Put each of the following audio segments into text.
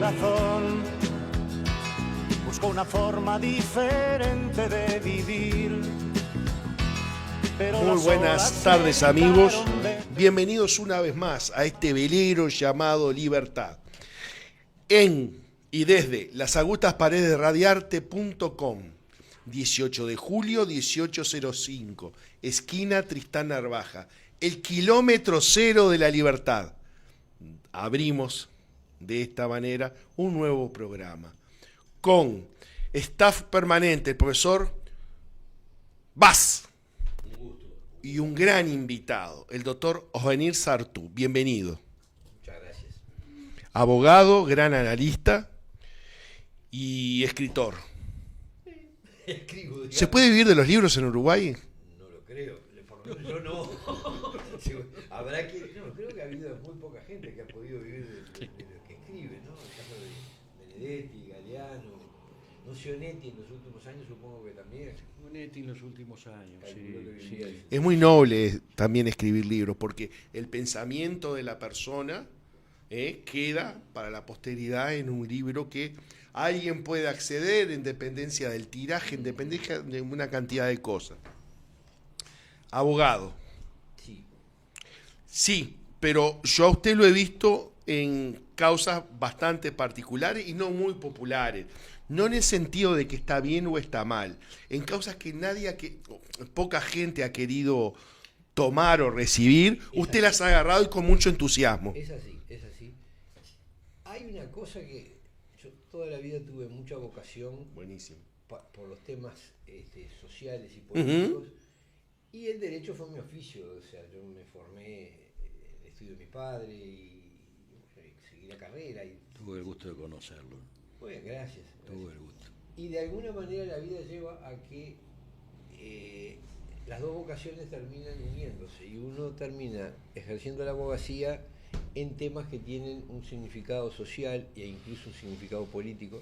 corazón busco una forma diferente de vivir. Muy buenas tardes, amigos. Bienvenidos una vez más a este velero llamado Libertad. En y desde las agustas paredes de radiarte.com, 18 de julio 1805, esquina Tristán Narvaja, el kilómetro cero de la libertad. Abrimos de esta manera un nuevo programa con staff permanente, el profesor Vaz. Y un gran invitado, el doctor Ovenir Sartú. Bienvenido. Muchas gracias. Abogado, gran analista y escritor. Escribo, digamos. ¿Se puede vivir de los libros en Uruguay? No lo creo, por lo menos yo no. Habrá que. No, creo que ha habido muy poca gente que ha podido vivir de lo que escribe, ¿no? El caso de Benedetti, Galeano, Nozionetti en los últimos años, supongo que también. Monetti en los últimos años, sí. Es muy noble también escribir libros, porque el pensamiento de la persona queda para la posteridad en un libro que alguien puede acceder en dependencia del tiraje, en dependencia de una cantidad de cosas. Abogado. Sí. Sí, pero yo a usted lo he visto en causas bastante particulares y no muy populares. No en el sentido de que está bien o está mal, en causas que poca gente ha querido tomar o recibir, usted las ha agarrado y con mucho entusiasmo. Es así, es así. Hay una cosa que yo toda la vida tuve mucha vocación. Buenísimo. Por los temas sociales y políticos, y el derecho fue mi oficio. O sea, yo me formé en el estudio de mi padre y seguí la carrera. Tuve el gusto de conocerlo. Bueno, gracias. Tuve el gusto. Y de alguna manera la vida lleva a que las dos vocaciones terminan uniéndose y uno termina ejerciendo la abogacía en temas que tienen un significado social e incluso un significado político,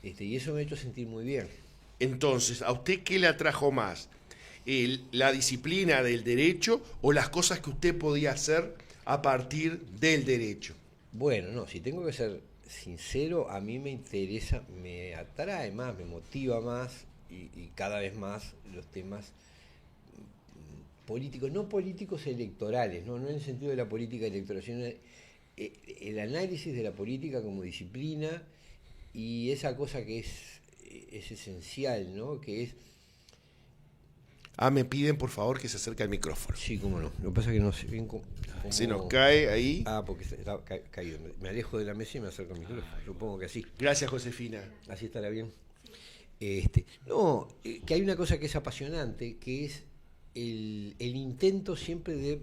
y eso me ha hecho sentir muy bien. Entonces, ¿a usted qué le atrajo más? ¿La disciplina del derecho o las cosas que usted podía hacer a partir del derecho? Bueno, no, si tengo que ser sincero, a mí me interesa, me atrae más, me motiva más y cada vez más los temas políticos, no políticos electorales, no en el sentido de la política electoral, sino el análisis de la política como disciplina y esa cosa que es esencial, ¿no? Que es... Me piden por favor que se acerque al micrófono. Sí, cómo no. Lo que pasa es que no sé bien cómo... Se nos cae ahí. Porque está caído. Me alejo de la mesa y me acerco al micrófono. Supongo que así. Gracias, Josefina. Así estará bien. Que hay una cosa que es apasionante, que es el intento siempre de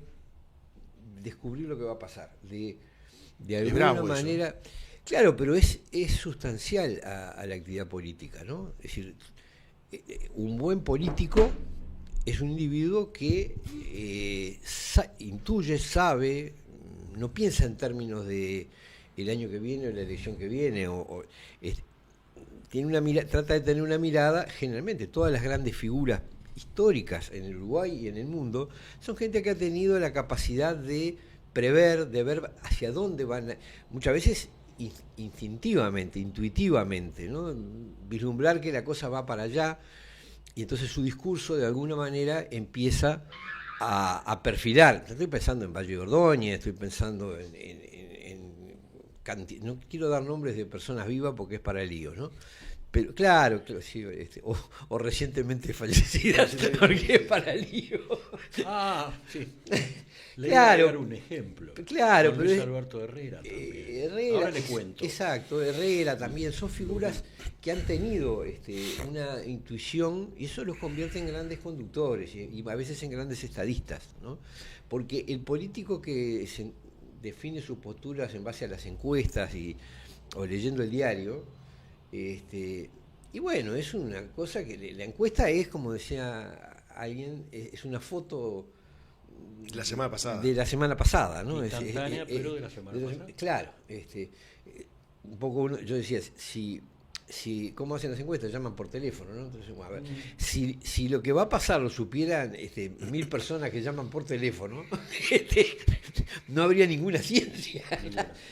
descubrir lo que va a pasar. De alguna manera... Eso. Claro, pero es sustancial a la actividad política, ¿no? Es decir, un buen político es un individuo que intuye, sabe, no piensa en términos de el año que viene o la elección que viene, tiene trata de tener una mirada. Generalmente todas las grandes figuras históricas en el Uruguay y en el mundo son gente que ha tenido la capacidad de prever, de ver hacia dónde van, muchas veces instintivamente, intuitivamente, ¿no? Vislumbrar que la cosa va para allá. Y entonces su discurso de alguna manera empieza a perfilar. Estoy pensando en Valle de Ordóñez, estoy pensando no quiero dar nombres de personas vivas porque es para líos, ¿no? Pero claro, sí, o recientemente fallecidas, porque es para líos. Sí. Le claro, iba a dar un ejemplo. Claro, Luis Alberto Herrera también. Ahora le cuento. Exacto, Herrera también. Son figuras que han tenido una intuición y eso los convierte en grandes conductores y a veces en grandes estadistas, ¿no? Porque el político que define sus posturas en base a las encuestas o leyendo el diario, y bueno, es una cosa que la encuesta es, como decía alguien, es una foto la semana pasada. De la semana pasada, ¿no? Instantánea, pero de la semana pasada. Claro, un poco yo decía, si ¿cómo hacen las encuestas? Llaman por teléfono, ¿no? Entonces, a ver, si lo que va a pasar lo supieran 1000 personas que llaman por teléfono, no habría ninguna ciencia.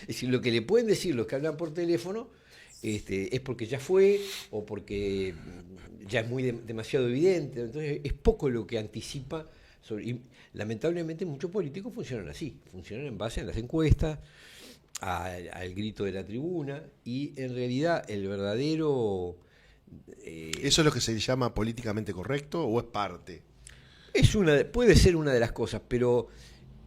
Es decir, lo que le pueden decir los que hablan por teléfono es porque ya fue o porque ya es demasiado evidente. Entonces, es poco lo que anticipa. Y lamentablemente muchos políticos funcionan así, funcionan en base a las encuestas, al grito de la tribuna, y en realidad el verdadero... ¿Eso es lo que se llama políticamente correcto o es parte? Puede ser una de las cosas, pero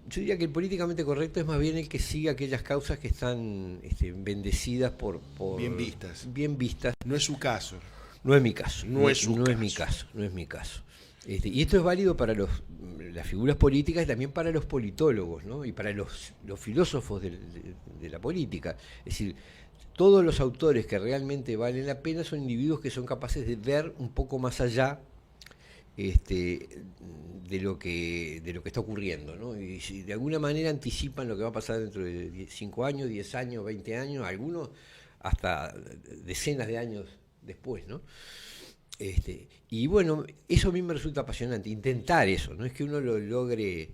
yo diría que el políticamente correcto es más bien el que sigue aquellas causas que están bendecidas por... Bien vistas. Bien vistas. No es su caso. No es mi caso. No es mi caso. Y esto es válido para las figuras políticas y también para los politólogos, ¿no? Y para los filósofos de la política. Es decir, todos los autores que realmente valen la pena son individuos que son capaces de ver un poco más allá de lo que está ocurriendo, ¿no? Y si de alguna manera anticipan lo que va a pasar dentro de 5 años, 10 años, 20 años, algunos hasta decenas de años después, ¿no? Y bueno, eso a mí me resulta apasionante, intentar eso, no es que uno lo logre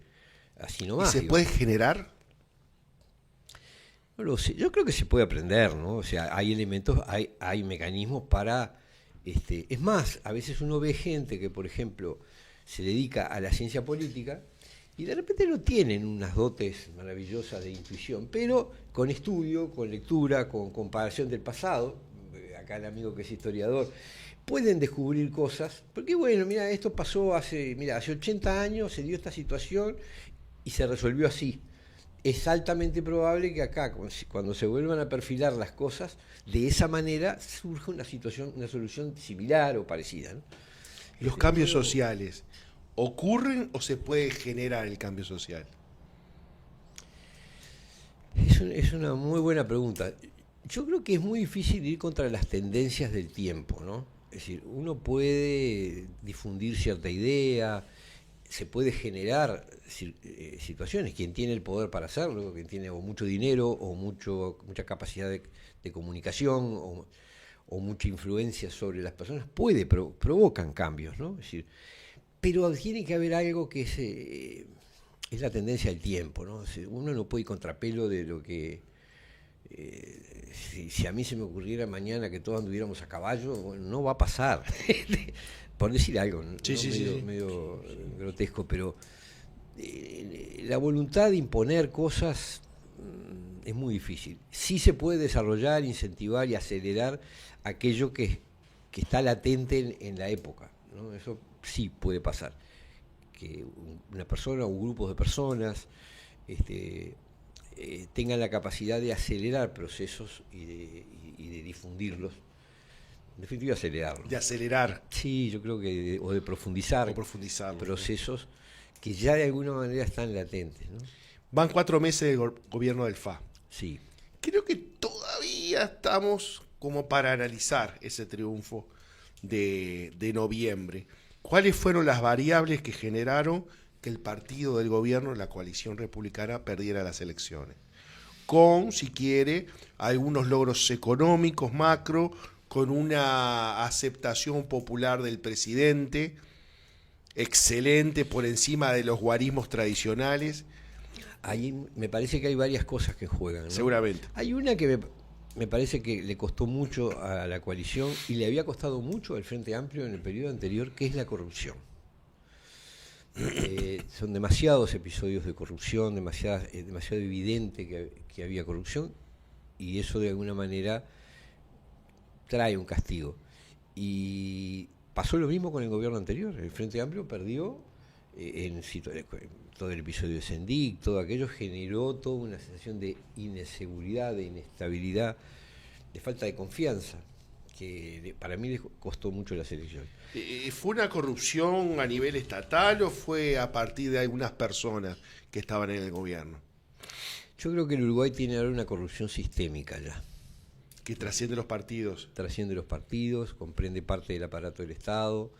así nomás. ¿Y se puede generar? No lo sé, yo creo que se puede aprender, ¿no? O sea, hay elementos, hay mecanismos para... es más, a veces uno ve gente que, por ejemplo, se dedica a la ciencia política y de repente no tienen unas dotes maravillosas de intuición, pero con estudio, con lectura, con comparación del pasado, acá el amigo que es historiador, pueden descubrir cosas, porque bueno, mira, esto pasó hace 80 años, se dio esta situación y se resolvió así. Es altamente probable que acá, cuando se vuelvan a perfilar las cosas, de esa manera surja una solución similar o parecida, ¿no? ¿Los cambios sociales ocurren o se puede generar el cambio social? Es una muy buena pregunta. Yo creo que es muy difícil ir contra las tendencias del tiempo, ¿no? Es decir, uno puede difundir cierta idea, se puede generar situaciones, quien tiene el poder para hacerlo, quien tiene o mucho dinero o mucha capacidad de comunicación o mucha influencia sobre las personas, provocan cambios, ¿no? Es decir, pero tiene que haber algo que es la tendencia del tiempo, ¿no? Uno no puede ir contrapelo de lo que... si a mí se me ocurriera mañana que todos anduviéramos a caballo, bueno, no va a pasar. Por decir algo, ¿no? Medio grotesco, pero la voluntad de imponer cosas es muy difícil. Sí se puede desarrollar, incentivar y acelerar aquello que está latente en la época, ¿no? Eso sí puede pasar. Que una persona o grupos de personas tengan la capacidad de acelerar procesos y de difundirlos. En definitiva, acelerarlos. De acelerar. Sí, yo creo que o de profundizar procesos que ya de alguna manera están latentes, ¿no? Van 4 meses de gobierno del FA. Sí. Creo que todavía estamos como para analizar ese triunfo de noviembre. ¿Cuáles fueron las variables que generaron que el partido del gobierno, la coalición republicana, perdiera las elecciones? Con, si quiere, algunos logros económicos macro, con una aceptación popular del presidente excelente por encima de los guarismos tradicionales. Ahí me parece que hay varias cosas que juegan, ¿no? Seguramente. Hay una que me parece que le costó mucho a la coalición y le había costado mucho al Frente Amplio en el periodo anterior, que es la corrupción. Son demasiados episodios de corrupción, demasiado evidente que había corrupción, y eso de alguna manera trae un castigo. Y pasó lo mismo con el gobierno anterior. El Frente Amplio perdió todo el episodio de Sendic, todo aquello generó toda una sensación de inseguridad, de inestabilidad, de falta de confianza, que para mí le costó mucho las elecciones. ¿Fue una corrupción a nivel estatal o fue a partir de algunas personas que estaban en el gobierno? Yo creo que el Uruguay tiene ahora una corrupción sistémica ya. Que trasciende los partidos. Trasciende los partidos, comprende parte del aparato del Estado,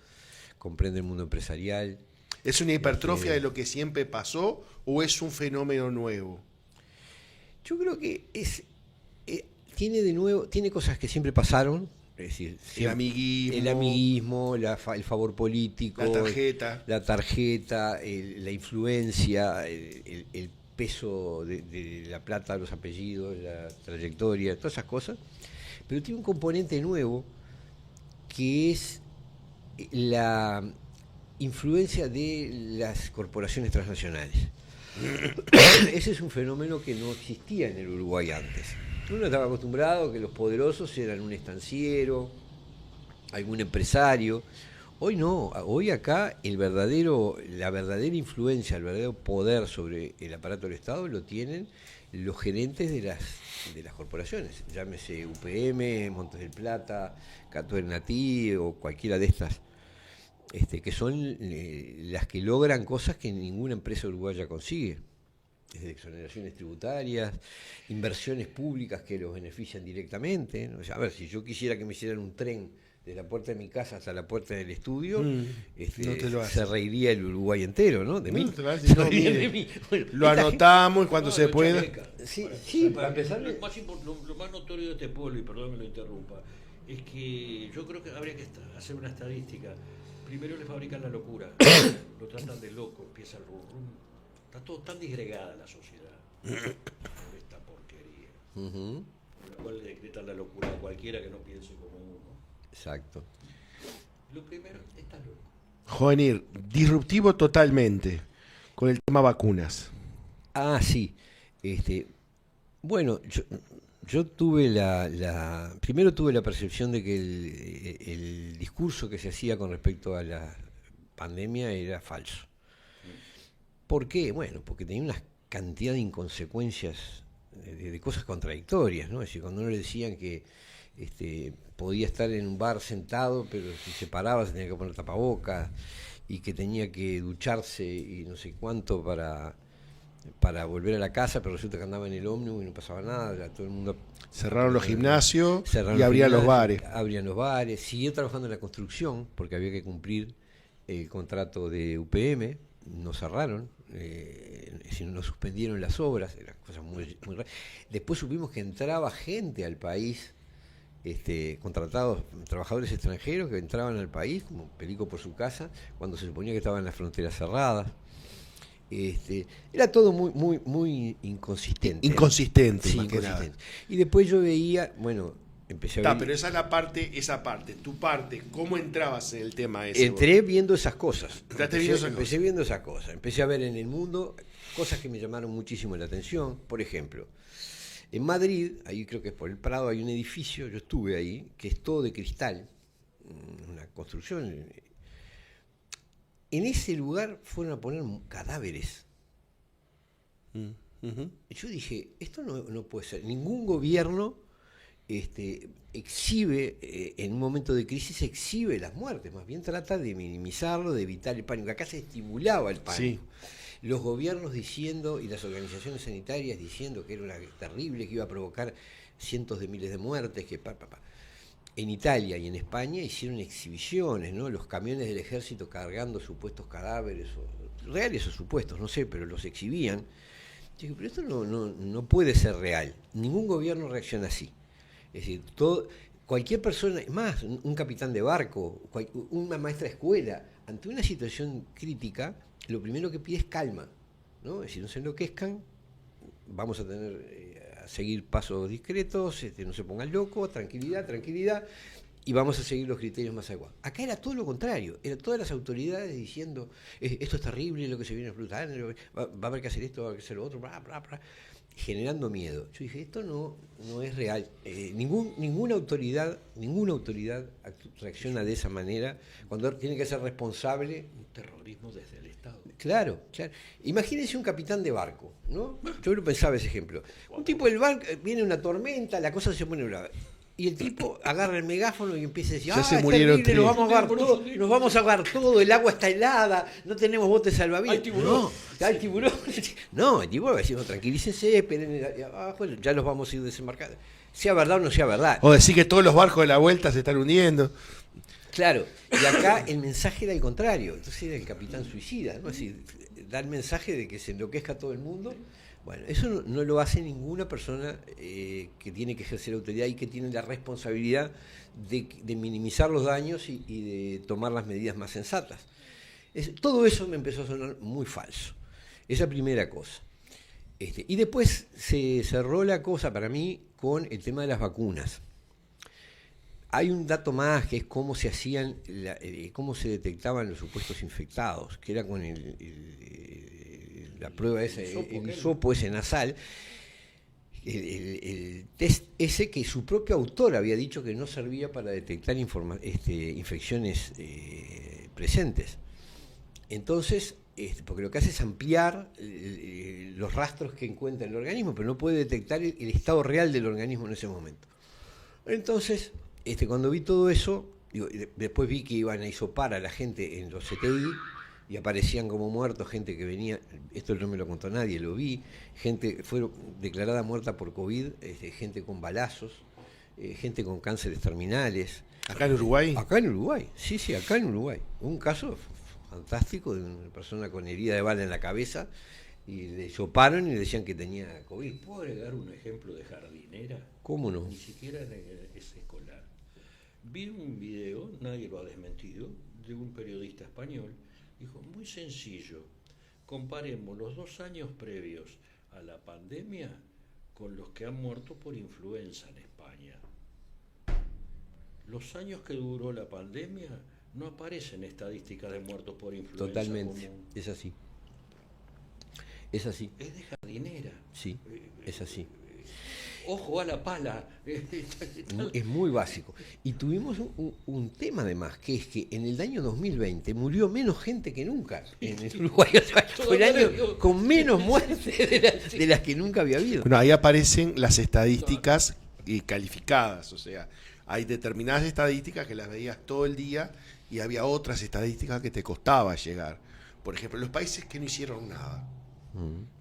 comprende el mundo empresarial. ¿Es una hipertrofia de lo que siempre pasó o es un fenómeno nuevo? Yo creo que tiene cosas que siempre pasaron, Es decir, El amiguismo. El amiguismo, el favor político. La tarjeta. La influencia, el peso de la plata, los apellidos, la trayectoria, todas esas cosas. Pero tiene un componente nuevo que es la influencia de las corporaciones transnacionales. Ese es un fenómeno que no existía en el Uruguay antes. Uno estaba acostumbrado a que los poderosos eran un estanciero, algún empresario. Hoy no, hoy acá la verdadera influencia, el verdadero poder sobre el aparato del Estado lo tienen los gerentes de las corporaciones, llámese UPM, Montes del Plata, Cato Natí o cualquiera de estas, que son las que logran cosas que ninguna empresa uruguaya consigue, desde exoneraciones tributarias, inversiones públicas que los benefician directamente, ¿no? O sea, a ver, si yo quisiera que me hicieran un tren de la puerta de mi casa hasta la puerta del estudio, no te lo se reiría el Uruguay entero, ¿no? De mí. No te lo haces, no, mire. Bueno, lo anotamos y cuando se pueda. Sí, para empezar. Lo más notorio de este pueblo, y perdón que lo interrumpa, es que yo creo que habría que hacer una estadística. Primero le fabrican la locura, lo tratan de loco, empieza el rum. Está todo tan disgregada la sociedad por esta porquería. Por la cual le decretan la locura a cualquiera que no piense como uno. Exacto. Lo primero, está loco. Jovenir, disruptivo totalmente con el tema vacunas. Ah, sí. Bueno, yo tuve primero tuve la percepción de que el discurso que se hacía con respecto a la pandemia era falso. ¿Por qué? Bueno, porque tenía una cantidad de inconsecuencias, de cosas contradictorias, ¿no? Es decir, cuando uno le decían que podía estar en un bar sentado, pero si se paraba se tenía que poner tapabocas, y que tenía que ducharse y no sé cuánto para volver a la casa, pero resulta que andaba en el ómnibus y no pasaba nada, ya todo el mundo... Cerraron los gimnasios y abrían los bares. Abrían los bares, siguió trabajando en la construcción, porque había que cumplir el contrato de UPM, no cerraron, sino no suspendieron las obras, eran cosas muy raras. Después supimos que entraba gente al país, contratados, trabajadores extranjeros que entraban al país, como perico por su casa, cuando se suponía que estaban las fronteras cerradas. Era todo muy inconsistente. Inconsistente, sí, más que inconsistente. nada. Y después yo veía, bueno, empecé a ver... Pero esa es esa parte, tu parte, ¿cómo entrabas en el tema ese? Entré viendo esas cosas. Empecé viendo esas cosas. Empecé a ver en el mundo cosas que me llamaron muchísimo la atención. Por ejemplo, en Madrid, ahí creo que es por el Prado, hay un edificio, yo estuve ahí, que es todo de cristal, una construcción. En ese lugar fueron a poner cadáveres. Yo dije, esto no puede ser. Ningún gobierno exhibe, en un momento de crisis, exhibe las muertes. Más bien trata de minimizarlo, de evitar el pánico. Acá se estimulaba el pánico. Sí. Los gobiernos diciendo, y las organizaciones sanitarias diciendo que era una terrible, que iba a provocar cientos de miles de muertes, que En Italia y en España hicieron exhibiciones, ¿no? Los camiones del ejército cargando supuestos cadáveres, reales o supuestos, no sé, pero los exhibían. Yo dije, pero esto no puede ser real. Ningún gobierno reacciona así. Es decir, cualquier persona, más un capitán de barco, una maestra de escuela, ante una situación crítica, lo primero que pide es calma, ¿no? Es decir, no se enloquezcan, vamos a seguir pasos discretos, no se pongan locos, tranquilidad, y vamos a seguir los criterios más adecuados. Acá era todo lo contrario, eran todas las autoridades diciendo, esto es terrible, lo que se viene a explotar, va a haber que hacer esto, va a haber que hacer lo otro, generando miedo. Yo dije, esto no es real. Ninguna autoridad reacciona de esa manera cuando tiene que ser responsable. Un terrorismo desde el Estado. Claro. Imagínense un capitán de barco, ¿no? Yo lo pensaba ese ejemplo. Un tipo del barco, viene una tormenta, la cosa se pone brava. Y el tipo agarra el megáfono y empieza a decir, se murieron terrible, nos vamos a ahogar todo, el agua está helada, no tenemos botes salvavidas. Hay tiburón. Hay tiburón. No, el tiburón va a decir, tranquilícense, esperen abajo, ya los vamos a ir desembarcando. Sea verdad o no sea verdad. O decir que todos los barcos de la vuelta se están hundiendo. Claro, y acá el mensaje era el contrario, entonces era el capitán suicida, ¿no? Así, da el mensaje de que se enloquezca todo el mundo. Bueno, eso no lo hace ninguna persona que tiene que ejercer autoridad y que tiene la responsabilidad de minimizar los daños y de tomar las medidas más sensatas. Todo eso me empezó a sonar muy falso. Esa primera cosa. Y después se cerró la cosa para mí con el tema de las vacunas. Hay un dato más que es cómo se hacían, cómo se detectaban los supuestos infectados, que era con la prueba esa, el hisopo ese nasal, el test ese que su propio autor había dicho que no servía para detectar infecciones presentes. Entonces, porque lo que hace es ampliar los rastros que encuentra el organismo, pero no puede detectar el estado real del organismo en ese momento. Entonces, cuando vi todo eso, después vi que iban a hisopar a la gente en los CTI y aparecían como muertos gente que venía, esto no me lo contó nadie, lo vi, gente fue declarada muerta por COVID, gente con balazos, gente con cánceres terminales. ¿Acá en Uruguay? Acá en Uruguay, sí, acá en Uruguay. Un caso fantástico de una persona con herida de bala en la cabeza y le hisoparon y le decían que tenía COVID. ¿Puedo agregar un ejemplo de jardinera? ¿Cómo no? Ni siquiera es escolar. Vi un video, nadie lo ha desmentido, de un periodista español. Dijo, muy sencillo, comparemos los 2 años previos a la pandemia con los que han muerto por influenza en España. Los años que duró la pandemia no aparecen estadísticas de muertos por influenza. Totalmente, es así. Es así. Es de jardinera. Sí, es así. Ojo a la pala. Es muy básico. Y tuvimos un tema además, que es que en el año 2020 murió menos gente que nunca en el Uruguay. O sea, fue el año con menos muertes de las que nunca había habido. Bueno, ahí aparecen las estadísticas calificadas, o sea, hay determinadas estadísticas que las veías todo el día y había otras estadísticas que te costaba llegar. Por ejemplo, los países que no hicieron nada.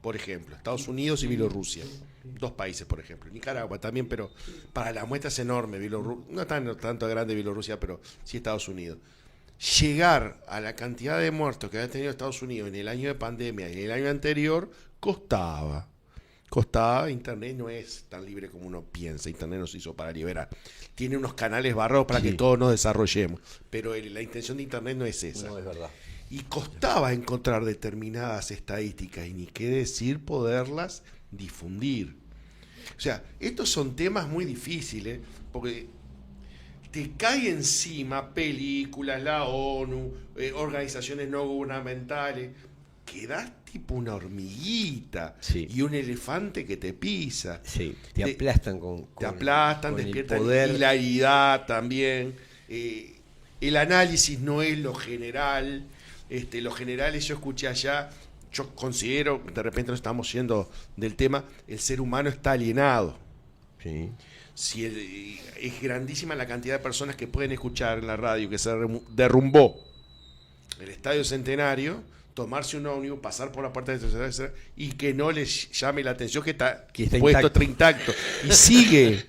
Por ejemplo, Estados Unidos y Bielorrusia. 2 países, por ejemplo. Nicaragua también, pero para las muestras enorme. No tanto grande Bielorrusia, pero sí Estados Unidos. Llegar a la cantidad de muertos que había tenido Estados Unidos en el año de pandemia y en el año anterior costaba. Internet no es tan libre como uno piensa. Internet no se hizo para liberar. Tiene unos canales barrados para que todos nos desarrollemos. Pero la intención de Internet no es esa. No, es verdad. Y costaba encontrar determinadas estadísticas y ni qué decir poderlas difundir. O sea, estos son temas muy difíciles porque te cae encima películas, la ONU, organizaciones no gubernamentales, quedás tipo una hormiguita y un elefante que te pisa. Sí, te aplastan te aplastan, con despiertan el poder. hilaridad también. El análisis no es lo general. Los generales, yo escuché allá, yo considero, de repente nos estamos yendo del tema, el ser humano está alienado. Sí. Es grandísima la cantidad de personas que pueden escuchar en la radio que se derrumbó el Estadio Centenario, tomarse un ómnibus, pasar por la puerta de y que no les llame la atención que está puesto intacto. Y sigue.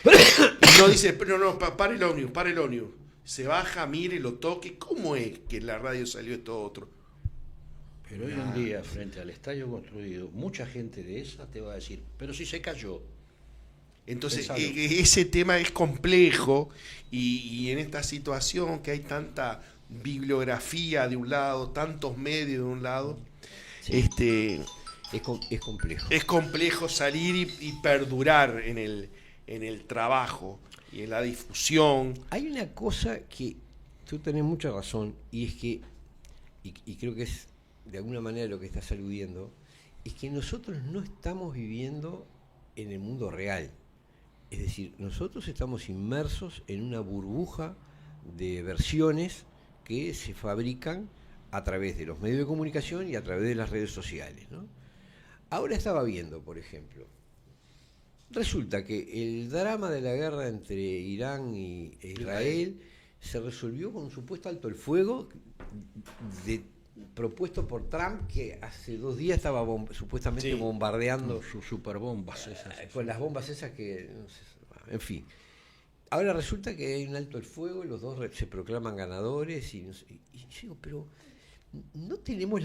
Y no dice, pero no, para el ómnibus. Se baja, mire, lo toque. ¿Cómo es que en la radio salió esto otro? Pero hoy en día, frente al estadio construido, mucha gente de esa te va a decir, pero si se cayó. Entonces, ese tema es complejo y en esta situación que hay tanta bibliografía de un lado, tantos medios de un lado, es complejo. Es complejo salir y perdurar en el trabajo y en la difusión. Hay una cosa que tú tenés mucha razón, y es que, y creo que es de alguna manera lo que estás aludiendo, es que nosotros no estamos viviendo en el mundo real. Es decir, nosotros estamos inmersos en una burbuja de versiones que se fabrican a través de los medios de comunicación y a través de las redes sociales, ¿no? Ahora estaba viendo, por ejemplo, resulta que el drama de la guerra entre Irán e Israel se resolvió con un supuesto alto el fuego propuesto por Trump, que hace 2 días estaba supuestamente bombardeando sus superbombas esas. Con las bombas esas que... No sé, en fin. Ahora resulta que hay un alto el fuego y los dos se proclaman ganadores y yo digo, pero no tenemos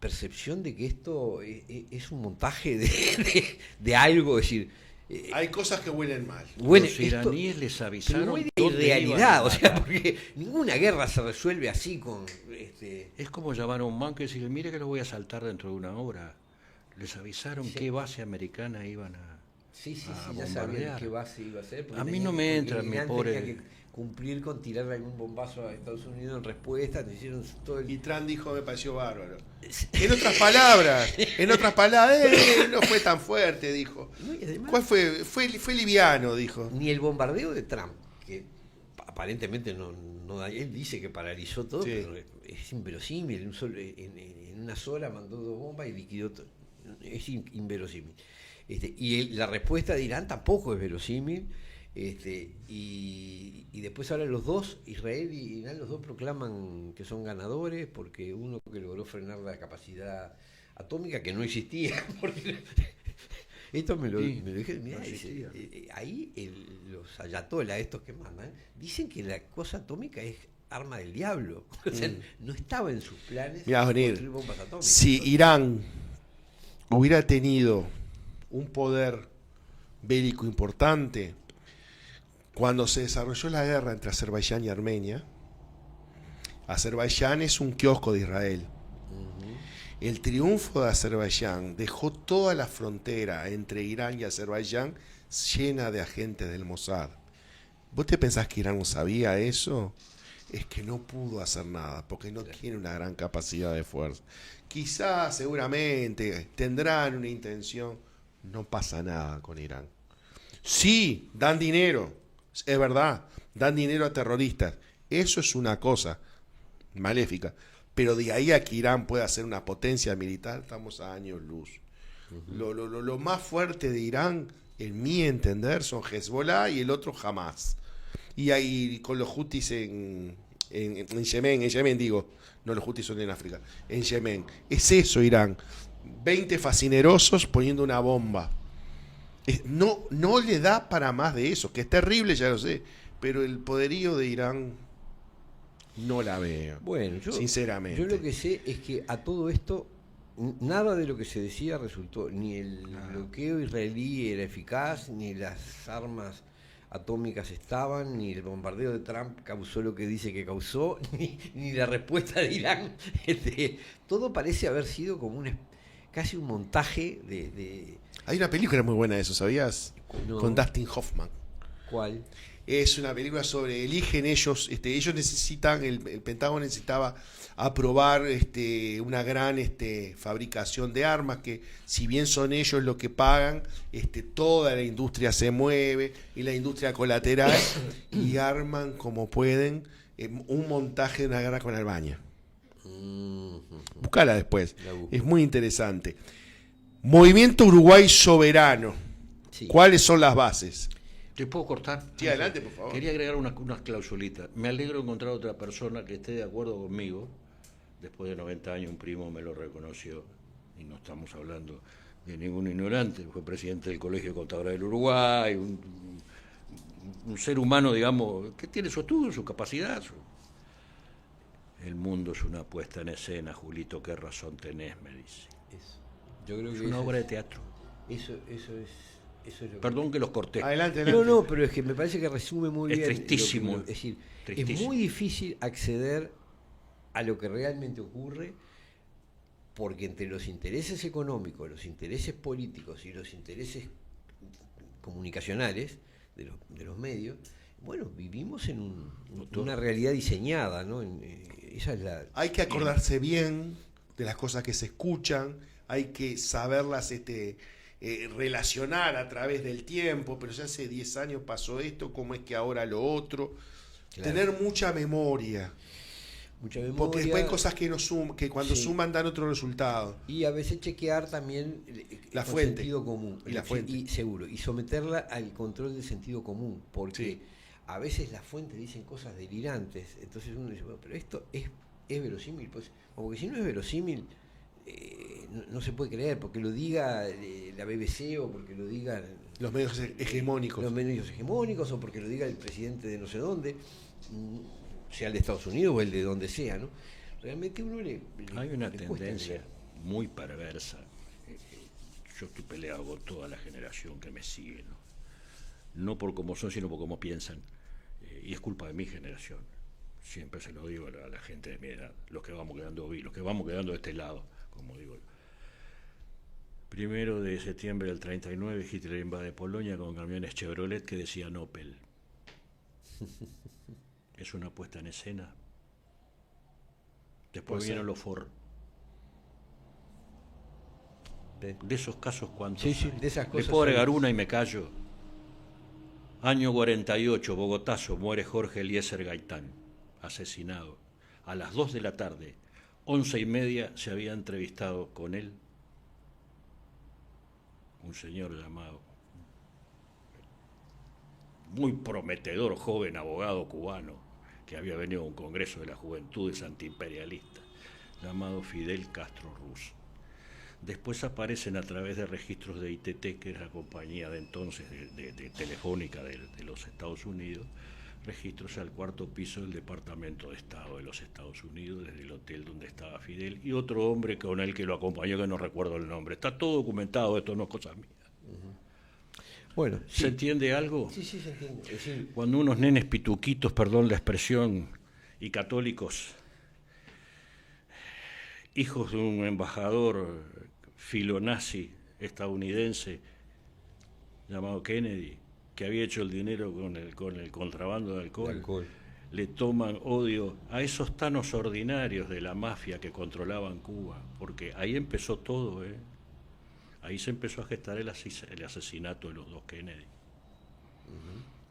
percepción de que esto es un montaje de algo, es decir, Hay cosas que huelen mal. bueno, Los iraníes les pero avisaron huele a dónde iban irrealidad, a o sea, matar. porque ninguna guerra se resuelve así con Es como llamar a un banco y decirle, mire que lo voy a asaltar dentro de una hora. Les avisaron Sí. qué base americana iban a... sí, a ya sabían bombardear. qué base iba a ser. porque A mí tenían no me porque entra, mi Irán pobre- tenía que cumplir con tirarle algún bombazo a Estados Unidos en respuesta, te hicieron todo el... Y Trump dijo, me pareció bárbaro. En otras palabras, no fue tan fuerte, dijo. No, y además, ¿Cuál fue? Fue liviano, dijo. ni el bombardeo de Trump, que aparentemente no él dice que paralizó todo, Sí. pero es inverosímil. En una sola mandó 2 bombas y liquidó todo. Es inverosímil. Y la respuesta de Irán tampoco es verosímil. Y después ahora los dos, Israel y Irán, los dos proclaman que son ganadores, porque uno que logró frenar la capacidad atómica que no existía. Porque esto me lo dijeron, mirá, no existía. ahí los ayatollah, estos que mandan, dicen que la cosa atómica es arma del diablo. O sea, no estaba en sus planes Mirá, venir. construir bombas atómicas. Si Irán hubiera tenido un poder bélico importante, cuando se desarrolló la guerra entre Azerbaiyán y Armenia, Azerbaiyán es un kiosco de Israel. El triunfo de Azerbaiyán dejó toda la frontera entre Irán y Azerbaiyán llena de agentes del Mossad. ¿Vos te pensás que Irán no sabía eso? Es que no pudo hacer nada, porque no tiene una gran capacidad de fuerza. Quizás, seguramente, tendrán una intención. No pasa nada con Irán. Sí, dan dinero, es verdad, dan dinero a terroristas. Eso es una cosa maléfica. Pero de ahí a que Irán pueda ser una potencia militar, estamos a años luz. Lo más fuerte de Irán, en mi entender, son Hezbollah y el otro Hamas. Y ahí con los hutis en Yemen digo, no, los hutis son en África, en Yemen. Es eso Irán, 20 fascinerosos poniendo una bomba. No le da para más de eso, que es terrible, ya lo sé, pero el poderío de Irán no la veo, Bueno, sinceramente. yo lo que sé es que a todo esto nada de lo que se decía resultó, ni el bloqueo israelí era eficaz, ni las armas atómicas estaban, ni el bombardeo de Trump causó lo que dice que causó, ni la respuesta de Irán. Todo parece haber sido como casi un montaje de Hay una película muy buena de eso, ¿sabías? No. Con Dustin Hoffman. ¿cuál? Es una película sobre, eligen ellos, ellos necesitan, el Pentágono necesitaba aprobar una gran fabricación de armas, que si bien son ellos los que pagan, toda la industria se mueve, y la industria colateral, y arman como pueden un montaje de una guerra con Albania. Búscala después, La busco. es muy interesante. Movimiento Uruguay Soberano. Sí. ¿Cuáles son las bases? ¿Te puedo cortar? Sí, adelante, por favor. Quería agregar unas clausulitas. Me alegro de encontrar otra persona que esté de acuerdo conmigo. Después de 90 años un primo me lo reconoció. Y no estamos hablando de ningún ignorante. Fue presidente del Colegio de Contadores del Uruguay. Un ser humano, digamos, que tiene su estudio, su capacidad. El mundo es una puesta en escena, Julito. ¿Qué razón tenés? Me dice. Eso. Yo creo Es que una eso obra de es- teatro. Eso es lo que... Perdón que los corté. Adelante, No, adelante. pero es que me parece que resume muy Es bien. tristísimo, es decir, es tristísimo. muy difícil acceder a lo que realmente ocurre, porque entre los intereses económicos, los intereses políticos y los intereses comunicacionales de los medios, bueno, vivimos en una realidad diseñada, ¿no? Esa es la... Hay que acordarse bien de las cosas que se escuchan, hay que saberlas relacionar a través del tiempo, pero ya hace 10 años pasó esto, ¿cómo es que ahora lo otro? Claro. Tener mucha memoria, Mucha memoria. porque después hay cosas que no que cuando Sí. suman dan otro resultado. Y a veces chequear también La con fuente. sentido común. Y la fuente. Y seguro. Y someterla al control del sentido común. Porque Sí. a veces las fuentes dicen cosas delirantes. Entonces uno dice, bueno, pero esto es verosímil. Pues, porque si no es verosímil, no se puede creer. Porque lo diga la BBC o porque lo digan Los medios hegemónicos. los medios hegemónicos o porque lo diga el presidente de no sé dónde, sea el de Estados Unidos o el de donde sea, ¿no? Realmente uno Hay una le cuesta tendencia. entender. muy perversa. Yo estoy peleado con toda la generación que me sigue, no por cómo son, sino por cómo piensan, y es culpa de mi generación. Siempre se lo digo a la gente de mi edad, los que vamos quedando vivos, los que vamos quedando de este lado, como digo. 1 de septiembre del 39, Hitler invade Polonia con camiones Chevrolet que decían Opel. Es una puesta en escena. Después vinieron los Ford. De esos casos, ¿cuántos? Sí, de esas cosas. Les puedo agregar una y me callo. Año 48, Bogotazo, muere Jorge Eliezer Gaitán, asesinado. A las 2 de la tarde, 11:30, se había entrevistado con él un señor llamado, muy prometedor, joven abogado cubano, que había venido a un congreso de las juventudes antiimperialistas, llamado Fidel Castro Ruz. Después aparecen a través de registros de ITT, que es la compañía de entonces de telefónica de los Estados Unidos, registros al 4º piso del Departamento de Estado de los Estados Unidos, desde el hotel donde estaba Fidel, y otro hombre con él que lo acompañó, que no recuerdo el nombre. Está todo documentado, esto no es cosa mía. Bueno, sí. ¿Se entiende algo? Sí, se entiende. Es decir, Cuando unos nenes pituquitos, perdón la expresión, y católicos, hijos de un embajador filonazi estadounidense llamado Kennedy, que había hecho el dinero con el contrabando de alcohol, le toman odio a esos tanos ordinarios de la mafia que controlaban Cuba, porque ahí empezó todo, ahí se empezó a gestar el asesinato de los dos Kennedy.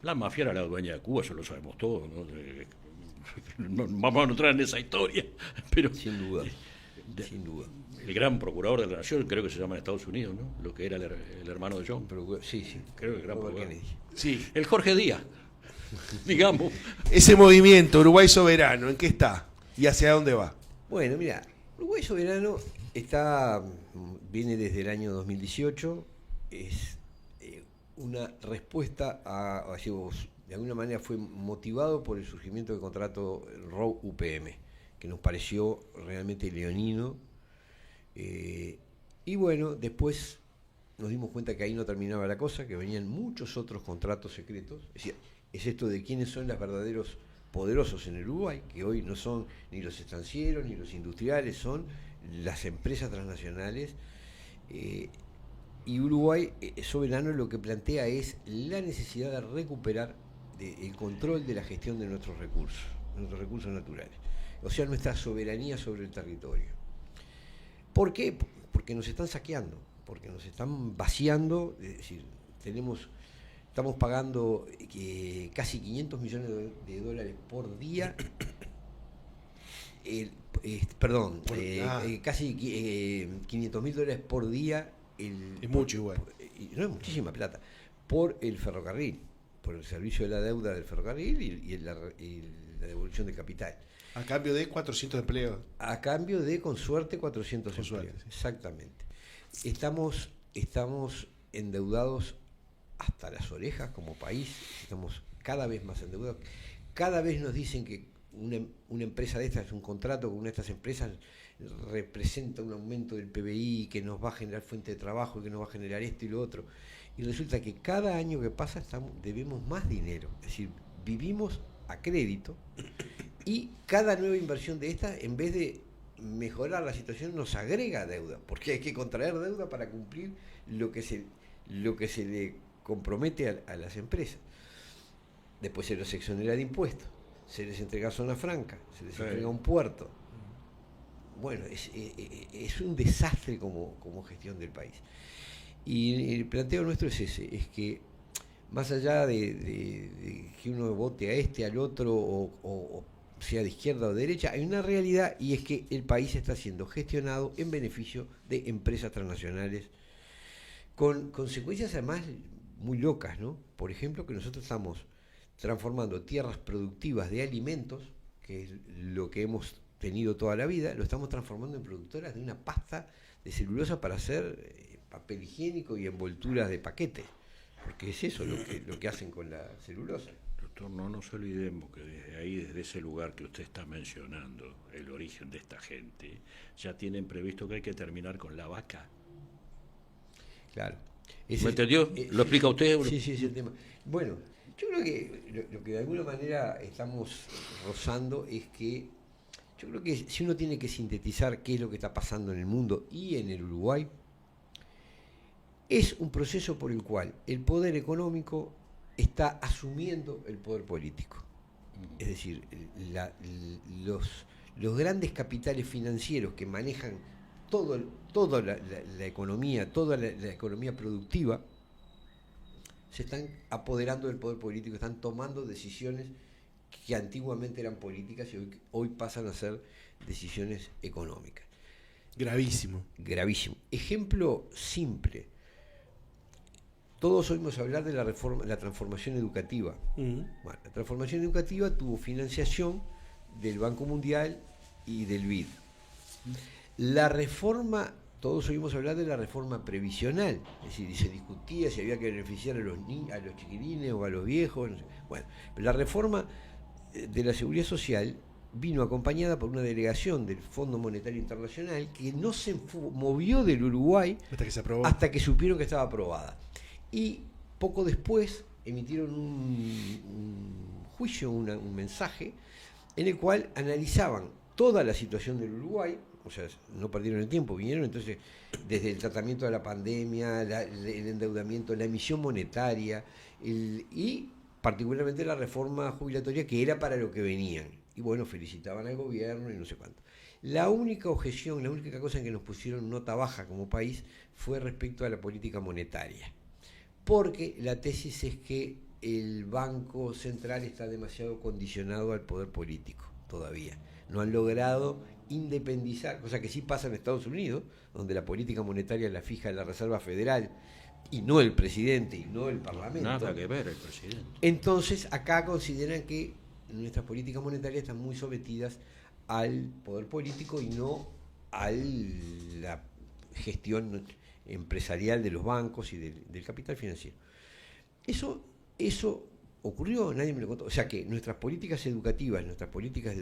La mafia era la dueña de Cuba, eso lo sabemos todos, no vamos a entrar en esa historia, pero sin duda. Sin duda. El gran procurador de la nación, creo que se llama en Estados Unidos, ¿no? Lo que era el hermano de John. Sí. Creo que el gran procurador. Sí. El Jorge Díaz, digamos. Ese movimiento, Uruguay Soberano, ¿en qué está? ¿Y hacia dónde va? Bueno, mira, Uruguay Soberano viene desde el año 2018, es una respuesta de alguna manera fue motivado por el surgimiento del contrato ROW-UPM, que nos pareció realmente leonino. Y bueno, después nos dimos cuenta que ahí no terminaba la cosa, que venían muchos otros contratos secretos. Es decir, es esto de quiénes son los verdaderos poderosos en el Uruguay, que hoy no son ni los estancieros ni los industriales, son las empresas transnacionales. Y Uruguay Soberano lo que plantea es la necesidad de recuperar el control de la gestión de nuestros recursos naturales. O sea, nuestra soberanía sobre el territorio. ¿Por qué? Porque nos están saqueando, porque nos están vaciando, es decir, estamos pagando casi 500 millones de dólares por día, casi 500 mil dólares por día. Es mucho igual. No es muchísima plata, por el ferrocarril, por el servicio de la deuda del ferrocarril y la devolución de capital. A cambio de 400 empleos. A cambio de, con suerte, 400 con empleos. Suerte, sí. Exactamente. Estamos endeudados hasta las orejas como país, estamos cada vez más endeudados. Cada vez nos dicen que una empresa de estas, un contrato con una de estas empresas, representa un aumento del PBI, que nos va a generar fuente de trabajo, que nos va a generar esto y lo otro. Y resulta que cada año que pasa debemos más dinero. Es decir, vivimos a crédito. Y cada nueva inversión de esta, en vez de mejorar la situación, nos agrega deuda, porque hay que contraer deuda para cumplir lo que se le compromete a las empresas. Después se les exonera de impuestos, se les entrega zona franca, se les entrega un puerto. Bueno, es un desastre como gestión del país. Y el planteo nuestro es ese, es que más allá de que uno vote a este, al otro, o sea de izquierda o de derecha, hay una realidad, y es que el país está siendo gestionado en beneficio de empresas transnacionales, con consecuencias además muy locas, ¿no? Por ejemplo, que nosotros estamos transformando tierras productivas de alimentos, que es lo que hemos tenido toda la vida, lo estamos transformando en productoras de una pasta de celulosa para hacer papel higiénico y envolturas de paquetes, porque es eso lo que hacen con la celulosa. Doctor, no nos olvidemos que desde ahí, desde ese lugar que usted está mencionando, el origen de esta gente, ya tienen previsto que hay que terminar con la vaca. Claro. ¿Me entendió? ¿Lo explica usted? Sí, sí, es el tema. Bueno, yo creo que lo que de alguna manera estamos rozando es que yo creo que si uno tiene que sintetizar qué es lo que está pasando en el mundo y en el Uruguay, es un proceso por el cual el poder económico está asumiendo el poder político. Es decir, los grandes capitales financieros que manejan toda la economía, toda la economía productiva, se están apoderando del poder político, están tomando decisiones que antiguamente eran políticas y hoy pasan a ser decisiones económicas. Gravísimo. Gravísimo. Ejemplo simple. Todos oímos hablar de la transformación educativa. Bueno, la transformación educativa tuvo financiación del Banco Mundial y del BID. La reforma, todos oímos hablar de la reforma previsional, es decir, se discutía si había que beneficiar a los chiquilines o a los viejos. No sé. Bueno, la reforma de la Seguridad Social vino acompañada por una delegación del Fondo Monetario Internacional que no se movió del Uruguay hasta que supieron que estaba aprobada. Y poco después emitieron un juicio, un mensaje, en el cual analizaban toda la situación del Uruguay, o sea, no perdieron el tiempo, vinieron entonces desde el tratamiento de la pandemia, el endeudamiento, la emisión monetaria, y particularmente la reforma jubilatoria, que era para lo que venían. Y bueno, felicitaban al gobierno y no sé cuánto. La única objeción, la única cosa en que nos pusieron nota baja como país fue respecto a la política monetaria. Porque la tesis es que el Banco Central está demasiado condicionado al poder político todavía. No han logrado independizar, cosa que sí pasa en Estados Unidos, donde la política monetaria la fija la Reserva Federal y no el presidente y no el Parlamento. Nada que ver el presidente. Entonces acá consideran que nuestras políticas monetarias están muy sometidas al poder político y no a la gestión empresarial de los bancos y del capital financiero. Eso ocurrió, nadie me lo contó. O sea que nuestras políticas educativas, nuestras políticas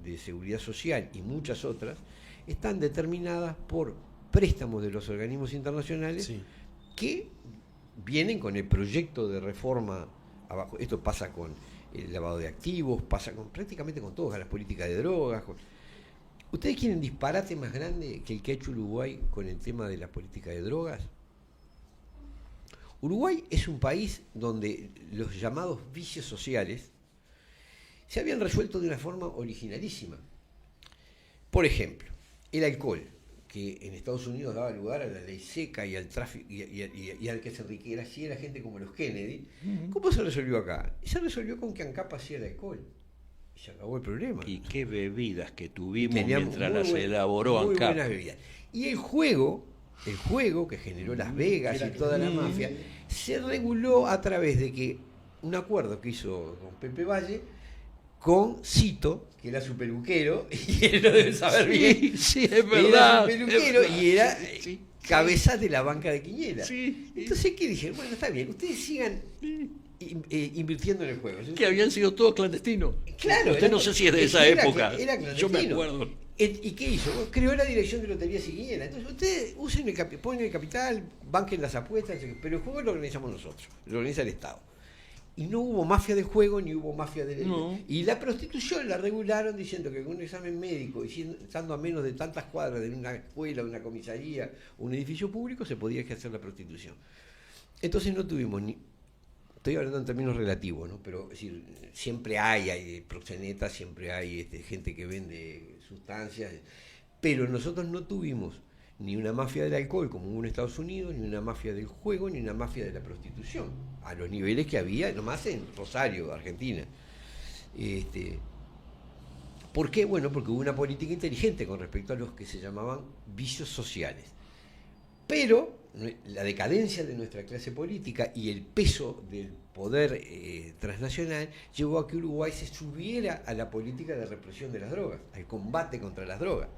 de seguridad social y muchas otras están determinadas por préstamos de los organismos internacionales, sí, que vienen con el proyecto de reforma abajo. Esto pasa con el lavado de activos, pasa prácticamente con todas las políticas de drogas. ¿Ustedes quieren disparate más grande que el que ha hecho Uruguay con el tema de la política de drogas? Uruguay es un país donde los llamados vicios sociales se habían resuelto de una forma originalísima. Por ejemplo, el alcohol, que en Estados Unidos daba lugar a la ley seca y al tráfico y al que se enriqueciera así la gente como los Kennedy. ¿Cómo se resolvió acá? Se resolvió con que ANCAP hacía el alcohol. Y se acabó el problema. Y qué bebidas que tuvimos mientras las elaboró ANCAP. Muy buenas bebidas. Y el juego que generó Las Vegas y toda la mafia, se reguló a través de que un acuerdo que hizo don Pepe Valle con Cito, que era su peluquero, y él lo debe saber bien. Sí, es verdad. Era su peluquero y era sí, cabeza de la banca de Quiñera. Sí. Entonces, ¿qué dije? Bueno, está bien, ustedes sigan invirtiendo en el juego. Que habían sido todos clandestinos. Claro. Usted no sé si es de esa época. Era yo me acuerdo. ¿Y qué hizo? Bueno, creó la dirección de Loterías y Quiñera. Entonces, ustedes usen ponen el capital, banquen las apuestas, pero el juego lo organizamos nosotros, lo organiza el Estado. Y no hubo mafia de juego ni hubo mafia de... No. Y la prostitución la regularon diciendo que con un examen médico y estando a menos de tantas cuadras de una escuela, una comisaría, un edificio público, se podía ejercer la prostitución. Entonces no tuvimos ni... Estoy hablando en términos relativos, ¿no? Pero es decir, siempre hay proxenetas, siempre hay gente que vende sustancias, pero nosotros no tuvimos ni una mafia del alcohol como hubo en Estados Unidos, ni una mafia del juego, ni una mafia de la prostitución, a los niveles que había nomás en Rosario, Argentina. ¿Por qué? Bueno, porque hubo una política inteligente con respecto a los que se llamaban vicios sociales. Pero la decadencia de nuestra clase política y el peso del poder transnacional llevó a que Uruguay se subiera a la política de represión de las drogas, al combate contra las drogas.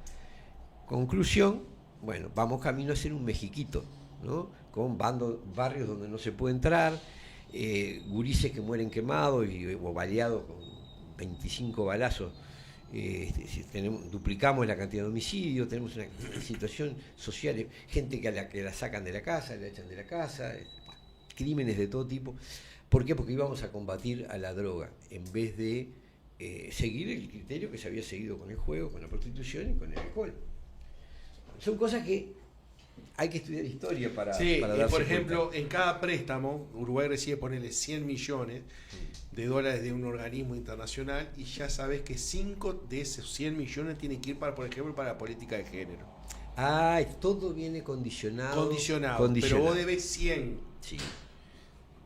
Conclusión, bueno, vamos camino a ser un Mexiquito, ¿no? Con barrios donde no se puede entrar, gurises que mueren quemados o baleados con 25 balazos. Duplicamos la cantidad de homicidios, tenemos una situación social, gente que la sacan de la casa, la echan de la casa, crímenes de todo tipo. ¿Por qué? Porque íbamos a combatir a la droga, en vez de seguir el criterio que se había seguido con el juego, con la prostitución y con el alcohol. Son cosas que hay que estudiar historia para darse por ejemplo, cuenta. en cada préstamo, Uruguay recibe ponerle 100 millones de dólares de un organismo internacional y ya sabes que 5 de esos 100 millones tienen que ir para, por ejemplo, para la política de género. Todo viene condicionado. Pero vos debes 100. Sí.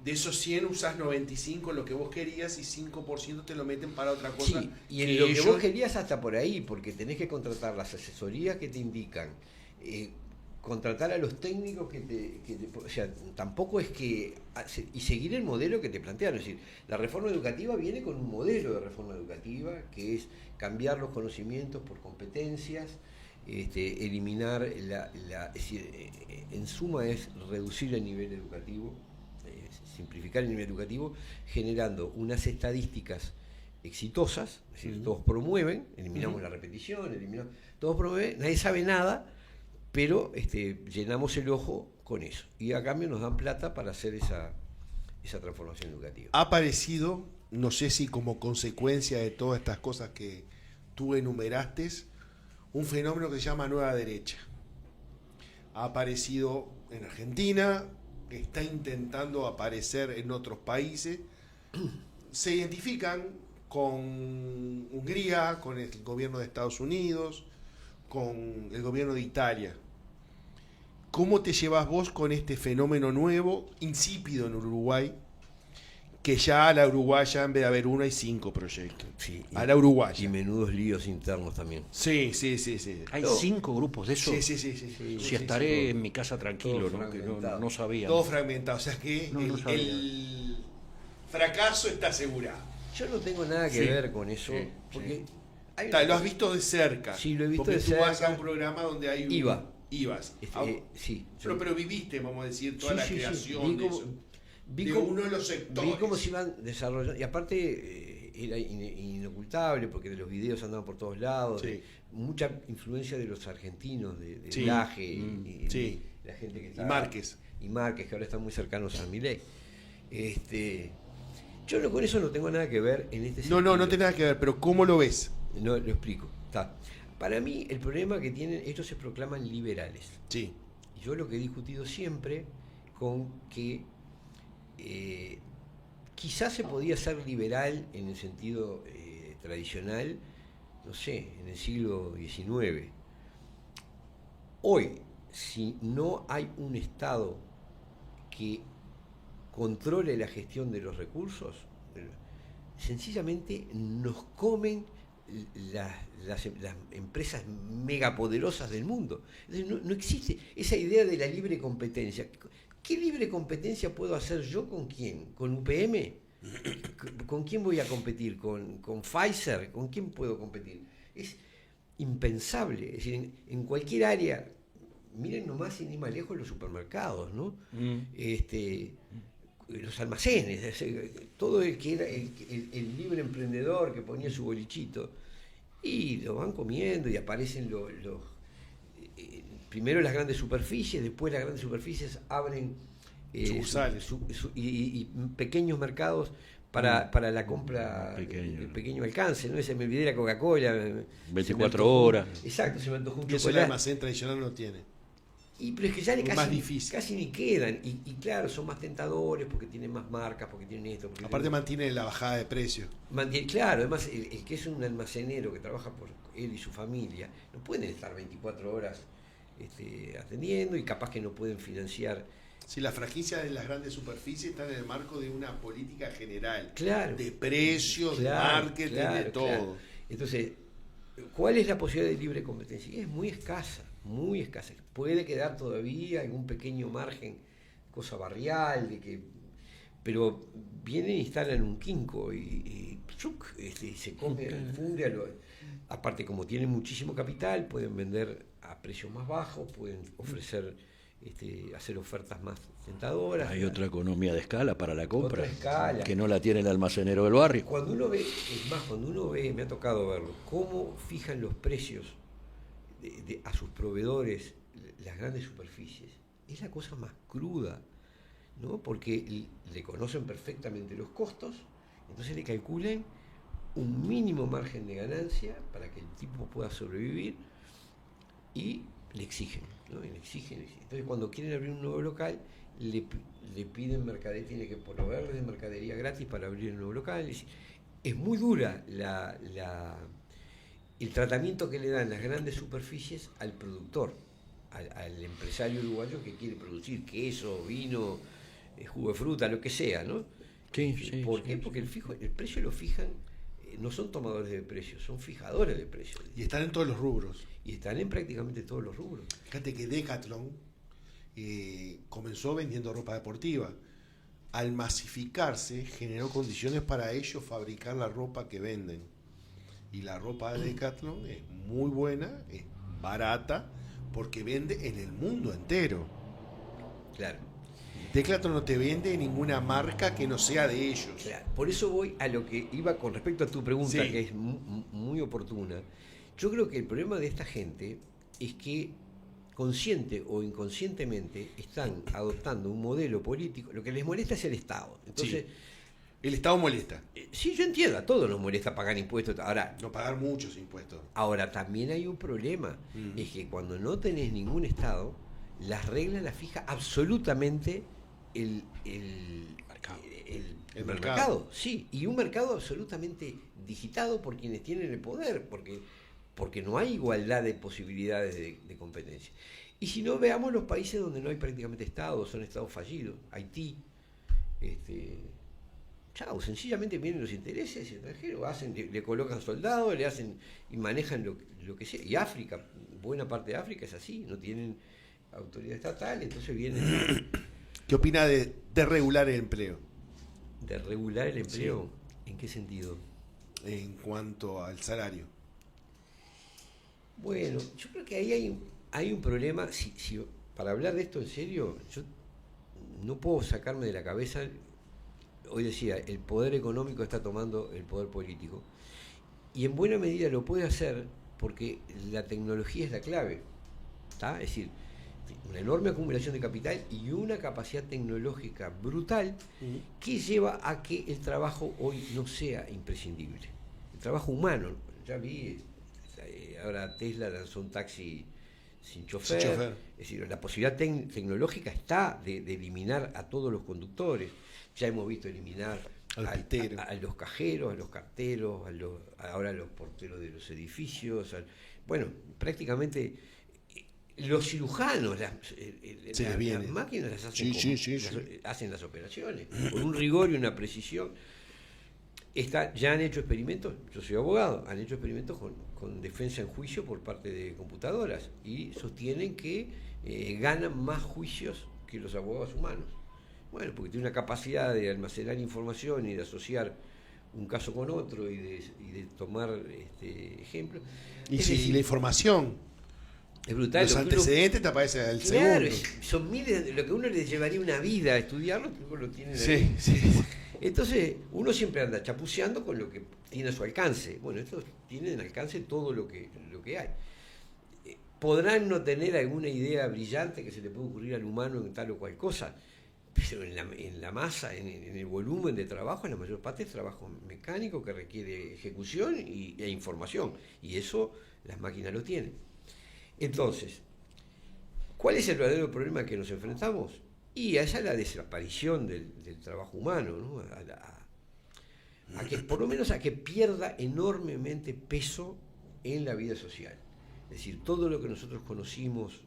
De esos 100 usás 95 lo que vos querías y 5% te lo meten para otra cosa. Sí, y en lo que vos querías hasta por ahí, porque tenés que contratar las asesorías que te indican, contratar a los técnicos o sea, tampoco es que... Y seguir el modelo que te plantearon. Es decir, la reforma educativa viene con un modelo de reforma educativa, que es cambiar los conocimientos por competencias, eliminar es decir, en suma es reducir el nivel educativo, simplificar el nivel educativo, generando unas estadísticas exitosas, es decir, todos promueven, eliminamos la repetición, todos promueven, nadie sabe nada, pero llenamos el ojo con eso. Y a cambio nos dan plata para hacer esa transformación educativa. Ha aparecido, no sé si como consecuencia de todas estas cosas que tú enumeraste, un fenómeno que se llama nueva derecha. Ha aparecido en Argentina, está intentando aparecer en otros países. Se identifican con Hungría, con el gobierno de Estados Unidos, con el gobierno de Italia. ¿Cómo te llevas vos con este fenómeno nuevo, insípido en Uruguay, que ya a la uruguaya, en vez de haber uno, hay 5 proyectos? Sí, a la uruguaya. Y menudos líos internos también. Sí. ¿Hay 5 grupos de eso? Sí. Estaré en mi casa tranquilo, ¿no? Que no sabía. Todo fragmentado, o sea que No sabía. el fracaso está asegurado. Yo no tengo nada que ver con eso, Sí, porque... Lo has visto de cerca. Sí, lo he visto porque de tú vas cerca. a un programa donde hay ibas. Sí. Pero viviste, vamos a decir, toda la creación de eso. Vi uno de los sectores. Vi cómo se iban desarrollando. Y aparte era inocultable porque los videos andaban por todos lados. Sí. Mucha influencia de los argentinos, de Sí. Laje y Sí. la gente que Y está... Márquez. Y Márquez, que ahora están muy cercanos a Milei. Yo con eso no tengo nada que ver en este sentido. No tiene nada que ver, pero ¿cómo lo ves? No, lo explico. Para mí, el problema que tienen, estos se proclaman liberales. Sí. Y yo lo que he discutido siempre con que quizás se podía ser liberal en el sentido tradicional, no sé, en el siglo XIX. Hoy, si no hay un Estado que controle la gestión de los recursos, sencillamente nos comen las empresas megapoderosas del mundo. Entonces, no existe esa idea de la libre competencia. ¿Qué libre competencia puedo hacer yo con quién? ¿Con UPM? ¿Con quién voy a competir? ¿Con Pfizer? ¿Con quién puedo competir? Es impensable. Es decir, en cualquier área, miren nomás sin ir más lejos los supermercados, ¿no? Los almacenes, todo el que era el libre emprendedor que ponía su bolichito, y lo van comiendo y aparecen primero las grandes superficies, después las grandes superficies abren sucursales y pequeños mercados para la compra de pequeño alcance, ¿no? Me olvidé la Coca-Cola. 24 horas. Exacto, se me antojó un chocolate. Eso el almacén tradicional no tiene. Pero es que ya más difícil. Casi ni quedan. Y claro, son más tentadores porque tienen más marcas, porque tienen esto. Aparte mantiene la bajada de precio. Claro, además el que es un almacenero que trabaja por él y su familia, no pueden estar 24 horas atendiendo y capaz que no pueden financiar. Si la franquicia de las grandes superficies está en el marco de una política general. Claro. De precios, de marketing, de todo. Claro. Entonces, ¿cuál es la posibilidad de libre competencia? Y es muy escasa. Muy escasa. Puede quedar todavía algún pequeño margen, cosa barrial, pero vienen e instalan un quinco y se come, funde. Aparte, como tienen muchísimo capital, pueden vender a precios más bajos, pueden ofrecer hacer ofertas más tentadoras. Hay otra economía de escala para la compra, Otra escala. que no la tiene el almacenero del barrio. Cuando uno ve, me ha tocado verlo, cómo fijan los precios a sus proveedores las grandes superficies, es la cosa más cruda, ¿no? Porque le conocen perfectamente los costos, entonces le calculan un mínimo margen de ganancia para que el tipo pueda sobrevivir y le exigen, ¿no? Y le exigen. Entonces cuando quieren abrir un nuevo local, le piden mercadería, tiene que proveerles de mercadería gratis para abrir el nuevo local. Es muy dura el tratamiento que le dan las grandes superficies al productor, al empresario uruguayo que quiere producir queso, vino, jugo de fruta, lo que sea, ¿no? Sí, ¿Por qué? Porque el precio lo fijan, no son tomadores de precios, son fijadores de precios. Y están en todos los rubros. Y están en prácticamente todos los rubros. Fíjate que Decathlon comenzó vendiendo ropa deportiva. Al masificarse, generó condiciones para ellos fabricar la ropa que venden. Y la ropa de Decathlon es muy buena, es barata, porque vende en el mundo entero. Claro. Decathlon no te vende ninguna marca que no sea de ellos. Claro. Por eso voy a lo que iba con respecto a tu pregunta, Sí. que es muy oportuna. Yo creo que el problema de esta gente es que consciente o inconscientemente están adoptando un modelo político. Lo que les molesta es el Estado. Entonces, El Estado molesta. sí, yo entiendo, a todos nos molesta pagar impuestos. No pagar muchos impuestos. Ahora también hay un problema, es que cuando no tenés ningún Estado, las reglas las fija absolutamente el mercado. Sí, y un mercado absolutamente digitado por quienes tienen el poder, porque no hay igualdad de posibilidades de competencia. Y si no, veamos los países donde no hay prácticamente Estado, son estados fallidos. Haití, chao, sencillamente vienen los intereses extranjeros, le colocan soldados, le hacen y manejan lo que sea. Y África, buena parte de África es así, no tienen autoridad estatal, entonces vienen ¿Qué opina de regular el empleo? de regular el empleo. ¿En qué sentido? En cuanto al salario. Bueno, yo creo que ahí hay un problema. Para hablar de esto en serio, yo no puedo sacarme de la cabeza. Hoy decía, el poder económico está tomando el poder político. Y en buena medida lo puede hacer porque la tecnología es la clave. ¿Está? Es decir, una enorme acumulación de capital y una capacidad tecnológica brutal que lleva a que el trabajo hoy no sea imprescindible. El trabajo humano, ya vi, ahora Tesla lanzó un taxi sin chofer. Es decir, la posibilidad tecnológica está de eliminar a todos los conductores. Ya hemos visto eliminar a los cajeros, a los carteros, ahora a los porteros de los edificios. Bueno, prácticamente los cirujanos, las máquinas las hacen, hacen las operaciones con un rigor y una precisión. Ya han hecho experimentos, yo soy abogado, han hecho experimentos con defensa en juicio por parte de computadoras y sostienen que ganan más juicios que los abogados humanos. Bueno, porque tiene una capacidad de almacenar información y de asociar un caso con otro y de tomar ejemplos. Y la información. Es brutal. Los antecedentes te aparecen al claro, segundo. Son miles de lo que uno le llevaría una vida a estudiarlo, lo tienen ahí. Sí. Entonces, uno siempre anda chapuceando con lo que tiene a su alcance. Bueno, estos tienen al alcance todo lo que hay. Podrán no tener alguna idea brillante que se le puede ocurrir al humano en tal o cual cosa, pero en la masa, en el volumen de trabajo, en la mayor parte es trabajo mecánico que requiere ejecución e información. Y eso las máquinas lo tienen. Entonces, ¿cuál es el verdadero problema que nos enfrentamos? Y esa es la desaparición del trabajo humano, ¿no? A que, por lo menos a que pierda enormemente peso en la vida social. Es decir, todo lo que nosotros conocimos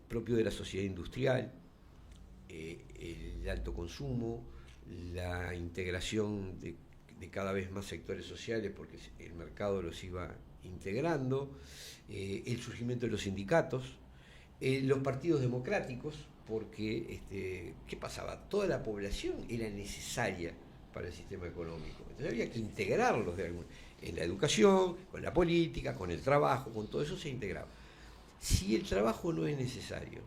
propio de la sociedad industrial, el alto consumo, la integración de cada vez más sectores sociales porque el mercado los iba integrando, el surgimiento de los sindicatos, los partidos democráticos, porque ¿qué pasaba? Toda la población era necesaria para el sistema económico, entonces había que integrarlos en la educación, con la política, con el trabajo, con todo eso se integraba. Si el trabajo no es necesario,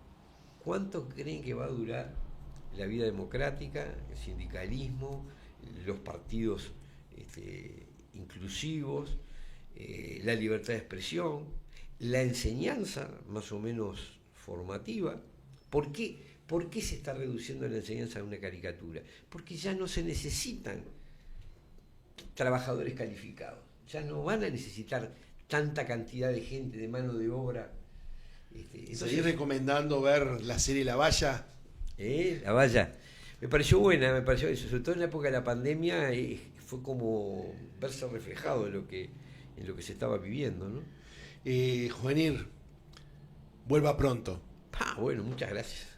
¿Cuánto creen que va a durar la vida democrática, el sindicalismo, los partidos inclusivos, la libertad de expresión, la enseñanza más o menos formativa? ¿Por qué se está reduciendo la enseñanza a una caricatura? Porque ya no se necesitan trabajadores calificados, ya no van a necesitar tanta cantidad de gente, de mano de obra. ¿Seguís recomendando ver la serie La Valla? La Valla. Me pareció buena, sobre todo en la época de la pandemia, fue como verse reflejado en lo que se estaba viviendo, ¿no? Juvenil, vuelva pronto. Bueno, muchas gracias.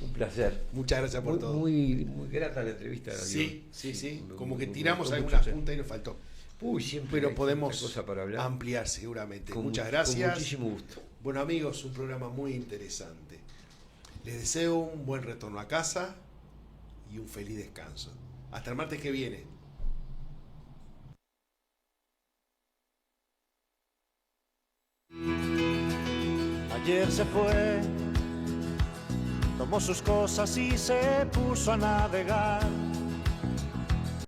Un placer. Muchas gracias por todo. Muy grata la entrevista. Sí. Como que me tiramos gustó alguna mucho, punta y nos faltó. Siempre Pero hay podemos cosa para hablar. ampliar seguramente. Con Muchas gracias. Con muchísimo gusto. Bueno, amigos, un programa muy interesante. Les deseo un buen retorno a casa y un feliz descanso. Hasta el martes que viene. Ayer se fue, tomó sus cosas y se puso a navegar.